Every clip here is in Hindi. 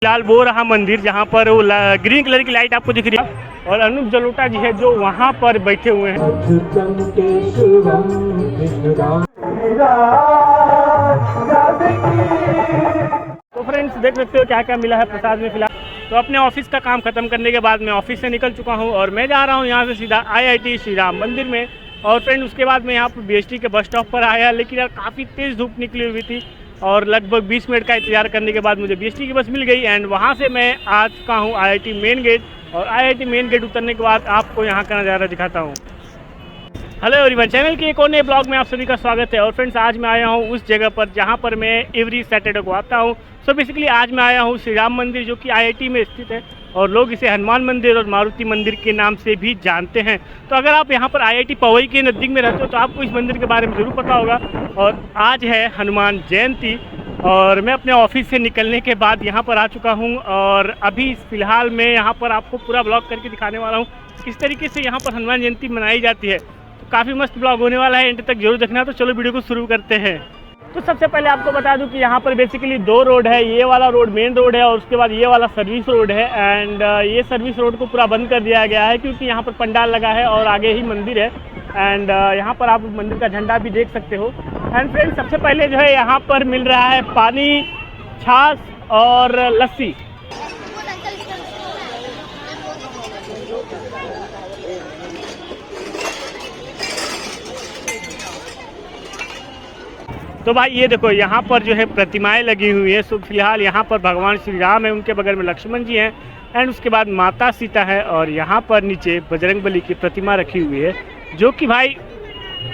फिलहाल वो रहा मंदिर जहाँ पर वो ग्रीन कलर की लाइट आपको दिख रही है और अनूप जलोटा जी है जो वहाँ पर बैठे हुए हैं। तो फ्रेंड्स देख सकते हो क्या क्या मिला है प्रसाद में। फिलहाल तो अपने ऑफिस का काम खत्म करने के बाद मैं ऑफिस से निकल चुका हूँ और मैं जा रहा हूँ यहाँ से सीधा IIT श्री राम मंदिर में। और फ्रेंड उसके बाद मैं यहाँ पर BST के बस स्टॉप पर आया, लेकिन यार काफ़ी तेज़ धूप निकली हुई थी और लगभग 20 मिनट का इंतजार करने के बाद मुझे BST की बस मिल गई एंड वहाँ से मैं आ चुका हूँ IIT मेन गेट। और IIT मेन गेट उतरने के बाद आपको यहाँ का नज़ारा दिखाता हूँ। हेलो एवरीवन, चैनल के एक और नए ब्लॉग में आप सभी का स्वागत है। और फ्रेंड्स आज मैं आया हूँ उस जगह पर जहाँ पर मैं एवरी सैटरडे को आता हूँ। सो बेसिकली आज मैं आया हूँ श्री राम मंदिर जो कि IIT में स्थित है और लोग इसे हनुमान मंदिर और मारुति मंदिर के नाम से भी जानते हैं। तो अगर आप यहाँ पर IIT पवई के नज़दीक में रहते हो तो आपको इस मंदिर के बारे में ज़रूर पता होगा। और आज है हनुमान जयंती और मैं अपने ऑफिस से निकलने के बाद यहाँ पर आ चुका हूँ और अभी फ़िलहाल मैं यहाँ पर आपको पूरा ब्लॉग करके दिखाने वाला हूँ किस तरीके से यहाँ पर हनुमान जयंती मनाई जाती है। तो काफ़ी मस्त ब्लॉग होने वाला है, एंड तक जरूर देखना। तो चलो वीडियो को शुरू करते हैं। तो सबसे पहले आपको बता दूं कि यहाँ पर बेसिकली दो रोड है, ये वाला रोड मेन रोड है और उसके बाद ये वाला सर्विस रोड है। एंड ये सर्विस रोड को पूरा बंद कर दिया गया है क्योंकि यहाँ पर पंडाल लगा है और आगे ही मंदिर है। एंड यहाँ पर आप मंदिर का झंडा भी देख सकते हो। एंड फ्रेंड्स सबसे पहले जो है यहाँ पर मिल रहा है पानी, छाछ और लस्सी। तो भाई ये देखो यहाँ पर जो है प्रतिमाएं लगी हुई हैं। सो फिलहाल यहाँ पर भगवान श्री राम है, उनके बगल में लक्ष्मण जी हैं एंड उसके बाद माता सीता है और यहाँ पर नीचे बजरंगबली की प्रतिमा रखी हुई है जो कि भाई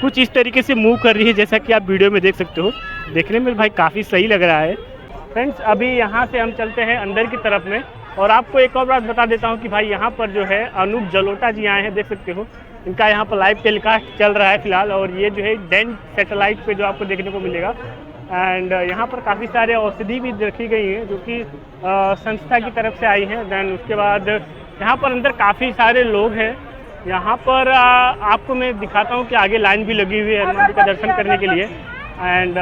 कुछ इस तरीके से मूव कर रही है जैसा कि आप वीडियो में देख सकते हो। देखने में भाई काफ़ी सही लग रहा है। फ्रेंड्स अभी यहाँ से हम चलते हैं अंदर की तरफ में और आपको एक और बात बता देता हूँ कि भाई यहाँ पर जो है अनूप जलोटा जी आए हैं, देख सकते हो। इनका यहाँ पर लाइव टेलीकास्ट चल रहा है फिलहाल और ये जो है डेन सैटेलाइट पे जो आपको देखने को मिलेगा। एंड यहाँ पर काफ़ी सारे औषधि भी रखी गई हैं जो कि संस्था की तरफ से आई हैं। देन उसके बाद यहाँ पर अंदर काफ़ी सारे लोग हैं। यहाँ पर आपको मैं दिखाता हूँ कि आगे लाइन भी लगी हुई है हनुमान जी का दर्शन करने के लिए। एंड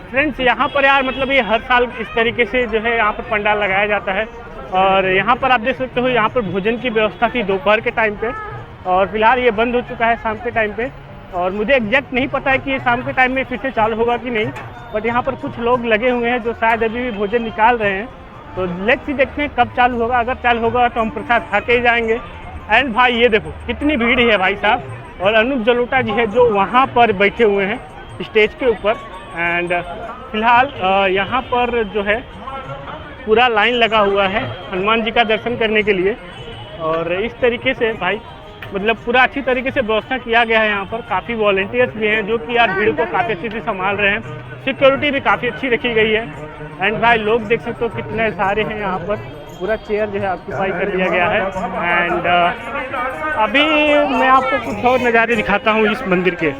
फ्रेंड्स यहाँ पर यार मतलब ये हर साल इस तरीके से जो है यहाँ पर पंडाल लगाया जाता है और यहाँ पर आप देख सकते हो यहाँ पर भोजन की व्यवस्था थी दोपहर के टाइम पे और फिलहाल ये बंद हो चुका है शाम के टाइम पे। और मुझे एग्जैक्ट नहीं पता है कि ये शाम के टाइम में फिर से चालू होगा कि नहीं, बट यहाँ पर कुछ लोग लगे हुए हैं जो शायद अभी भी भोजन निकाल रहे हैं। तो लेट्स सी देखते हैं कब चालू होगा। अगर चालू होगा तो हम प्रसाद खा के ही जाएंगे। एंड भाई ये देखो कितनी भीड़ है भाई साहब। और अनूप जलोटा जी है जो वहाँ पर बैठे हुए हैं स्टेज के ऊपर। एंड फिलहाल यहाँ पर जो है पूरा लाइन लगा हुआ है हनुमान जी का दर्शन करने के लिए और इस तरीके से भाई मतलब पूरा अच्छी तरीके से व्यवस्था किया गया है। यहाँ पर काफ़ी वॉलंटियर्स भी हैं जो कि यार भीड़ को काफ़ी अच्छे से संभाल रहे हैं। सिक्योरिटी भी काफ़ी अच्छी रखी गई है। एंड भाई लोग देख सकते हो कितने सारे हैं यहाँ पर, पूरा चेयर जो है ऑक्यूपाई कर दिया गया है। एंड अभी मैं आपको कुछ और नज़ारे दिखाता हूँ इस मंदिर के।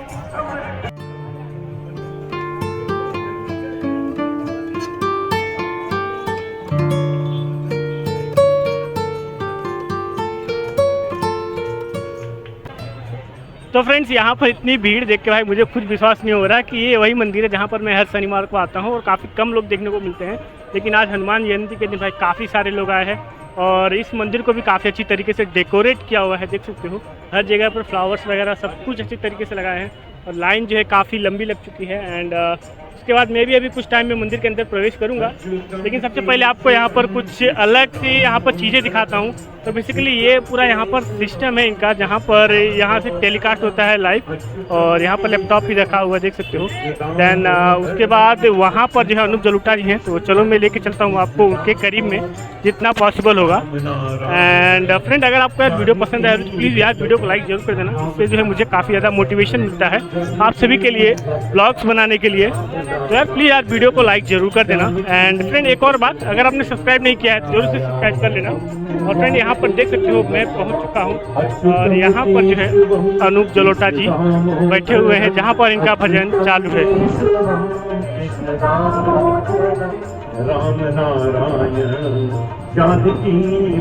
तो फ्रेंड्स यहाँ पर इतनी भीड़ देख के भाई मुझे खुद विश्वास नहीं हो रहा कि ये वही मंदिर है जहाँ पर मैं हर शनिवार को आता हूँ और काफ़ी कम लोग देखने को मिलते हैं। लेकिन आज हनुमान जयंती के दिन भाई काफ़ी सारे लोग आए हैं और इस मंदिर को भी काफ़ी अच्छी तरीके से डेकोरेट किया हुआ है, देख सकते हो। हर जगह पर फ्लावर्स वगैरह सब कुछ अच्छी तरीके से लगाए हैं और लाइन जो है काफ़ी लंबी लग चुकी है। एंड उसके बाद मैं भी अभी कुछ टाइम में मंदिर के अंदर प्रवेश करूंगा, लेकिन सबसे पहले आपको यहाँ पर कुछ अलग सी यहाँ पर चीज़ें दिखाता हूँ। तो बेसिकली ये पूरा यहाँ पर सिस्टम है इनका जहाँ पर यहाँ से टेलीकास्ट होता है लाइव और यहाँ पर लैपटॉप भी रखा हुआ देख सकते हो। देन उसके बाद वहाँ पर जो है अनूप जलोटा जी हैं, तो चलो मैं लेके चलता हूँ आपको उनके करीब में जितना पॉसिबल होगा। एंड फ्रेंड अगर आपको यार वीडियो पसंद आए तो प्लीज़ यार वीडियो को लाइक जरूर कर देना, इससे जो है मुझे काफ़ी ज़्यादा मोटिवेशन मिलता है आप सभी के लिए ब्लॉग्स बनाने के लिए। तो यार प्लीज़ यार वीडियो को लाइक जरूर कर देना। एंड फ्रेंड एक और बात, अगर आपने सब्सक्राइब नहीं किया है तो जरूर से सब्सक्राइब कर लेना। और फ्रेंड यहाँ पर देख सकते हो मैं पहुँच चुका हूँ और यहाँ पर जो है अनूप जलोटा जी बैठे हुए हैं जहाँ पर इनका भजन चालू है। राम नारायण जानकी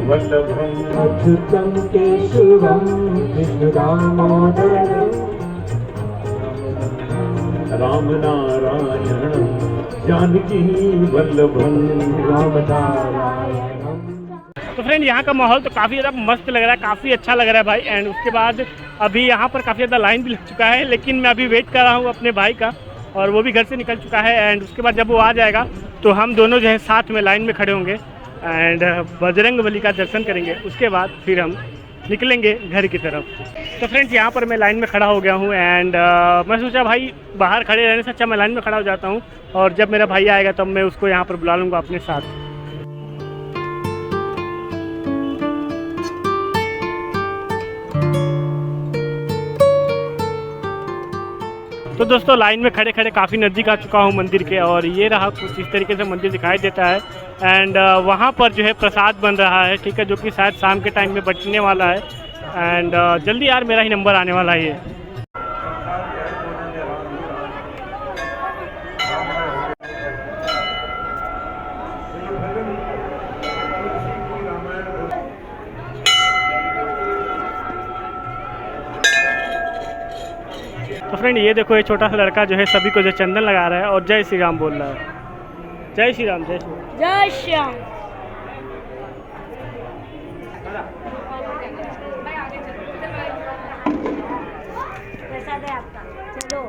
वल्लभम अच्युतम केशवम कृष्ण दामोदरम राम नारायण जानकी वल्लभम राम नारायणम। तो फ्रेंड यहाँ का माहौल तो काफ़ी ज़्यादा मस्त लग रहा है, काफ़ी अच्छा लग रहा है भाई। एंड उसके बाद अभी यहाँ पर काफ़ी ज़्यादा लाइन भी लग चुका है, लेकिन मैं अभी वेट कर रहा हूँ अपने भाई का, और वो भी घर से निकल चुका है। एंड उसके बाद जब वो आ जाएगा तो हम दोनों जो है साथ में लाइन में खड़े होंगे एंड बजरंगबली का दर्शन करेंगे। उसके बाद फिर हम निकलेंगे घर की तरफ। तो फ्रेंड्स यहाँ पर मैं लाइन में खड़ा हो गया हूँ एंड मैं सोचा भाई बाहर खड़े रहने से अच्छा मैं लाइन में खड़ा हो जाता हूँ, और जब मेरा भाई आएगा तब मैं उसको यहाँ पर बुला लूँगा अपने साथ। तो दोस्तों लाइन में खड़े खड़े काफ़ी नज़दीक आ चुका हूँ मंदिर के, और ये रहा कुछ इस तरीके से मंदिर दिखाई देता है। एंड वहाँ पर जो है प्रसाद बन रहा है, ठीक है, जो कि शायद शाम के टाइम में बचने वाला है। एंड जल्दी यार मेरा ही नंबर आने वाला है ये। तो फ्रेंड ये देखो, ये छोटा सा लड़का जो है सभी को जो चंदन लगा रहा है और जय श्री राम बोल रहा है। जय श्री राम, जय श्री राम, जय श्याम। प्रसाद है आपका, चलो।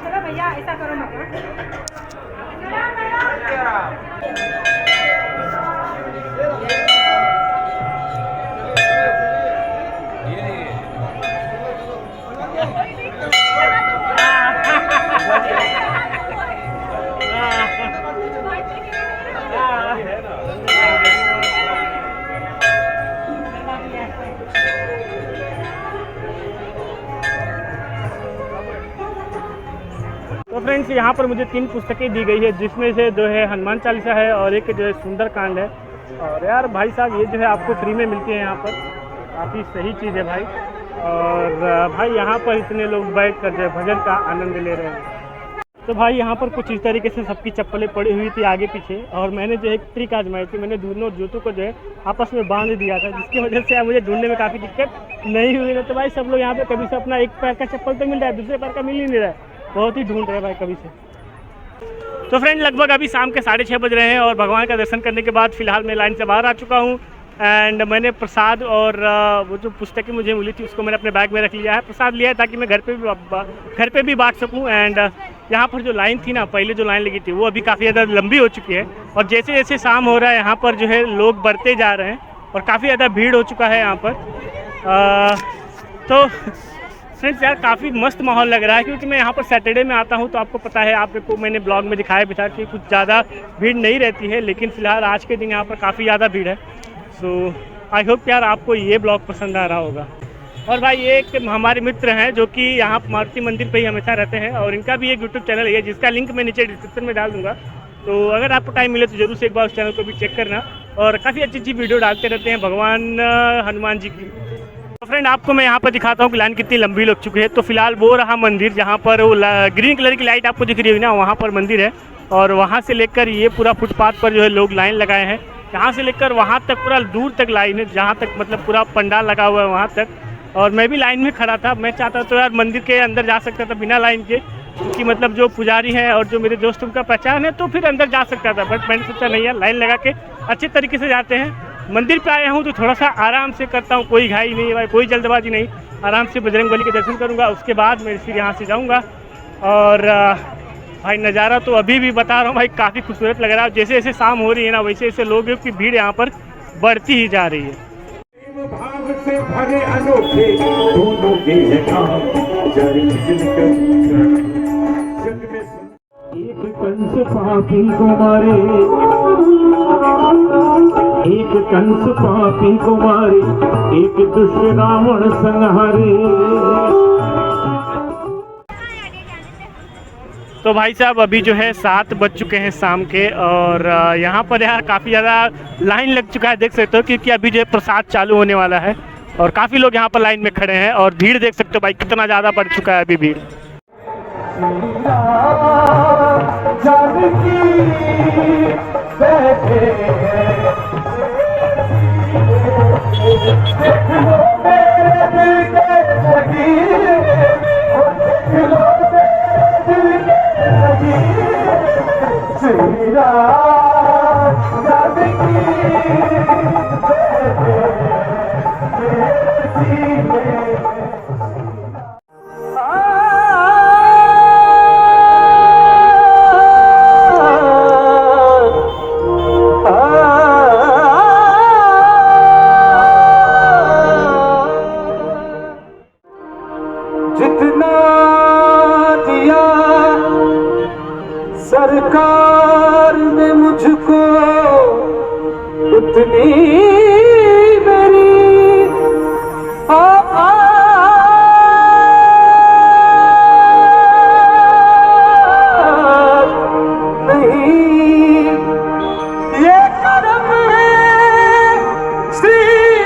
चलो भैया ऐसा करो मत। तो फ्रेंड्स यहाँ पर मुझे 3 पुस्तकें दी गई है, जिसमें से जो है हनुमान चालीसा है और एक जो है सुंदरकांड है। और यार भाई साहब ये जो है आपको फ्री में मिलती है यहाँ पर, काफ़ी सही चीज़ है भाई। और भाई यहाँ पर इतने लोग बैठ कर जो है भजन का आनंद ले रहे हैं। तो भाई यहाँ पर कुछ इस तरीके से सबकी चप्पलें पड़ी हुई थी आगे पीछे, और मैंने जो एक ट्रिक आजमाई थी, मैंने दोनों जूतों को जो है आपस में बांध दिया था, जिसकी वजह से मुझे ढूंढने में काफ़ी दिक्कत नहीं हुई। तो भाई सब लोग यहाँ पे कभी से अपना एक पैर का चप्पल तो मिल रहा है, दूसरे पैर का मिल ही नहीं रहा है, बहुत ही ढूंढ रहे हैं भाई कभी से। तो फ्रेंड लगभग अभी शाम के 6:30 बज रहे हैं, और भगवान का दर्शन करने के बाद फ़िलहाल मैं लाइन से बाहर आ चुका हूँ। एंड मैंने प्रसाद और वो जो पुस्तकें मुझे मिली थी उसको मैंने अपने बैग में रख लिया है। प्रसाद लिया है ताकि मैं घर पे भी बांट सकूं। एंड यहाँ पर जो लाइन थी ना, पहले जो लाइन लगी थी वो अभी काफ़ी ज़्यादा लंबी हो चुकी है, और जैसे जैसे शाम हो रहा है यहाँ पर जो है लोग बढ़ते जा रहे हैं और काफ़ी ज़्यादा भीड़ हो चुका है यहाँ पर। तो फ्रेंड्स यार काफ़ी मस्त माहौल लग रहा है, क्योंकि मैं यहाँ पर सैटरडे में आता हूँ, तो आपको पता है, आपको मैंने ब्लॉग में दिखाया भी था कि कुछ ज़्यादा भीड़ नहीं रहती है, लेकिन फ़िलहाल आज के दिन यहाँ पर काफ़ी ज़्यादा भीड़ है। सो आई होप यार आपको ये ब्लॉग पसंद आ रहा होगा। और भाई ये एक हमारे मित्र हैं जो कि यहाँ मारुति मंदिर पे ही हमेशा रहते हैं, और इनका भी एक यूट्यूब चैनल है जिसका लिंक मैं नीचे डिस्क्रिप्शन में डाल दूँगा। तो अगर आपको टाइम मिले तो ज़रूर से एक बार उस चैनल को भी चेक करना, और काफ़ी अच्छी अच्छी वीडियो डालते रहते हैं भगवान हनुमान जी की। तो फ्रेंड आपको मैं यहाँ पर दिखाता हूँ कि लाइन कितनी लंबी लग चुकी है। तो फिलहाल वो रहा मंदिर जहाँ पर वो ग्रीन कलर की लाइट आपको दिख रही है ना, वहाँ पर मंदिर है, और वहाँ से लेकर ये पूरा फुटपाथ पर जो है लोग लाइन लगाए हैं। यहाँ से लेकर वहाँ तक पूरा दूर तक लाइन है, जहाँ तक मतलब पूरा पंडाल लगा हुआ है वहाँ तक। और मैं भी लाइन में खड़ा था, मैं चाहता तो यार मंदिर के अंदर जा सकता था बिना लाइन के, क्योंकि मतलब जो पुजारी हैं और जो मेरे दोस्त उनका पहचान है, तो फिर अंदर जा सकता था। बट मैंने सोचा नहीं यार, लाइन लगा के अच्छे तरीके से जाते हैं। मंदिर पे आया हूँ तो थोड़ा सा आराम से करता हूँ, कोई घाई नहीं है भाई, कोई जल्दबाजी नहीं, आराम से बजरंगबली के दर्शन करूँगा, उसके बाद मैं फिर यहाँ से जाऊँगा। और भाई नज़ारा तो अभी भी बता रहा हूँ भाई, काफ़ी खूबसूरत लग रहा है। जैसे जैसे शाम हो रही है ना, वैसे वैसे लोगों की भीड़ यहाँ पर बढ़ती ही जा रही है। भाव से भरे अनोखे दोनों के नाम, एक कंस पापी को मारे, एक कंस पापी को मारे, एक दुष्ट रावण संहारे। तो भाई साहब अभी जो है 7 बज चुके हैं शाम के, और यहाँ पर यार काफ़ी ज़्यादा लाइन लग चुका है, देख सकते हो, क्योंकि अभी जो है प्रसाद चालू होने वाला है, और काफ़ी लोग यहाँ पर लाइन में खड़े हैं, और भीड़ देख सकते हो भाई कितना ज़्यादा बढ़ चुका है अभी भीड़। जितना दिया सरकार ने मुझको उतनी मेरी नहीं। ये करम है श्री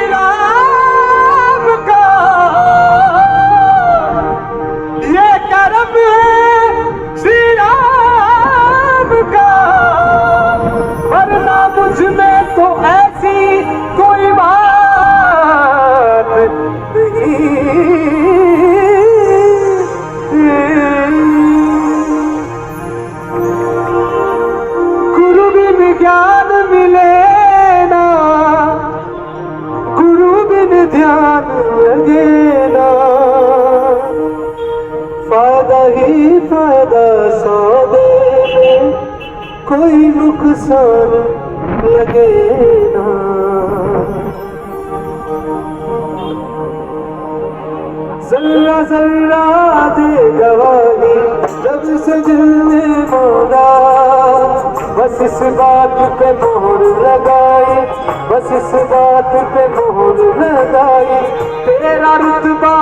राम का, ये करम है श्री राम का, वरना मुझ में तो ऐसी कोई बात नहीं। गुरु बिन ज्ञान मिले ना, गुरु बिन ध्यान लगे ना, फायदा ही फायदा सौदे में कोई नुकसान लगे ना। जर्रा जर्रा दे गवाही जब से दिल में मौला, बस इस बात पे मोहर लगाई, बस इस बात पे मोहर लगाई, तेरा रुतबा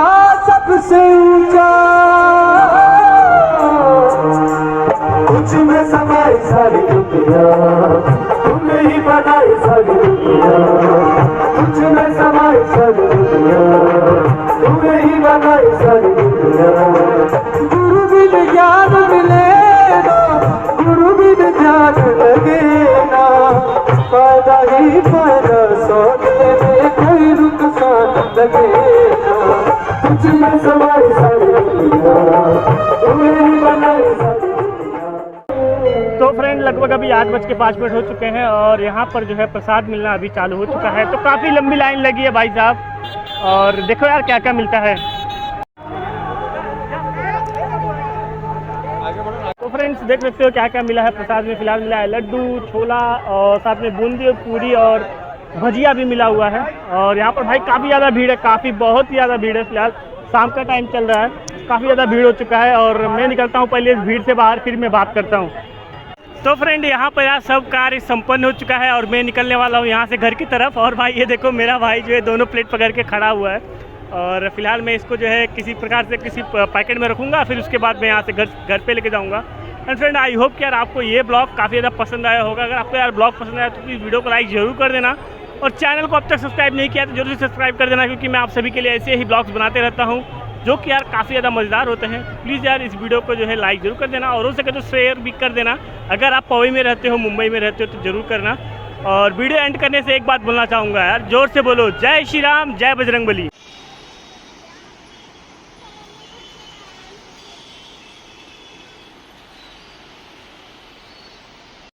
सबसे ऊंचा, कुछ में समाई सारी दुनिया, तुमने ही बनाई सारी दुनिया, कुछ में समाई सारी दुनिया, तुमने ही बनाई सारी दुनिया। गुरु बिन ज्ञान मिले ना, गुरु बिन ध्यान लगे ना, फायदा ही फायदा सौदे में कोई नुकसान लगे ना, कुछ में समाई सारी दुनिया, तुमने ही बनाई सारी। तो फ्रेंड लगभग अभी 8:05 हो चुके हैं और यहाँ पर जो है प्रसाद मिलना अभी चालू हो चुका है। तो काफ़ी लंबी लाइन लगी है भाई साहब, और देखो यार क्या क्या मिलता है। तो फ्रेंड्स देख सकते हो क्या क्या मिला है प्रसाद में। फिलहाल मिला है लड्डू, छोला और साथ में बूंदी और पूरी और भजिया भी मिला हुआ है। और यहाँ पर भाई काफ़ी ज़्यादा भीड़ है, बहुत ही ज़्यादा भीड़ है। फिलहाल शाम का टाइम चल रहा है, काफ़ी ज़्यादा भीड़ हो चुका है और मैं निकलता हूँ पहले इस भीड़ से बाहर, फिर मैं बात करता हूँ। तो फ्रेंड यहाँ पर यार सब कार्य संपन्न हो चुका है और मैं निकलने वाला हूँ यहाँ से घर की तरफ। और भाई ये देखो मेरा भाई जो है दोनों प्लेट पकड़ के खड़ा हुआ है और फिलहाल मैं इसको जो है किसी प्रकार से किसी पैकेट में रखूँगा, फिर उसके बाद मैं यहाँ से घर पे लेके जाऊँगा। एंड फ्रेंड आई होप कि यार आपको ये ब्लॉग काफ़ी ज़्यादा पसंद आया होगा। अगर आपको यार ब्लॉग पसंद आया तो प्लीज़ वीडियो को लाइक ज़रूर कर देना और चैनल को अब तक सब्सक्राइब नहीं किया तो जरूर सब्सक्राइब कर देना, क्योंकि मैं आप सभी के लिए ऐसे ही ब्लॉग्स बनाते रहता हूँ जो कि यार काफ़ी ज़्यादा मज़ेदार होते हैं। प्लीज़ यार इस वीडियो को जो है लाइक ज़रूर कर देना और हो सके तो शेयर भी कर देना। अगर आप पवई में रहते हो, मुंबई में रहते हो तो ज़रूर करना। और वीडियो एंड करने से एक बात बोलना चाहूँगा यार, जोर से बोलो जय श्री राम, जय बजरंगबली।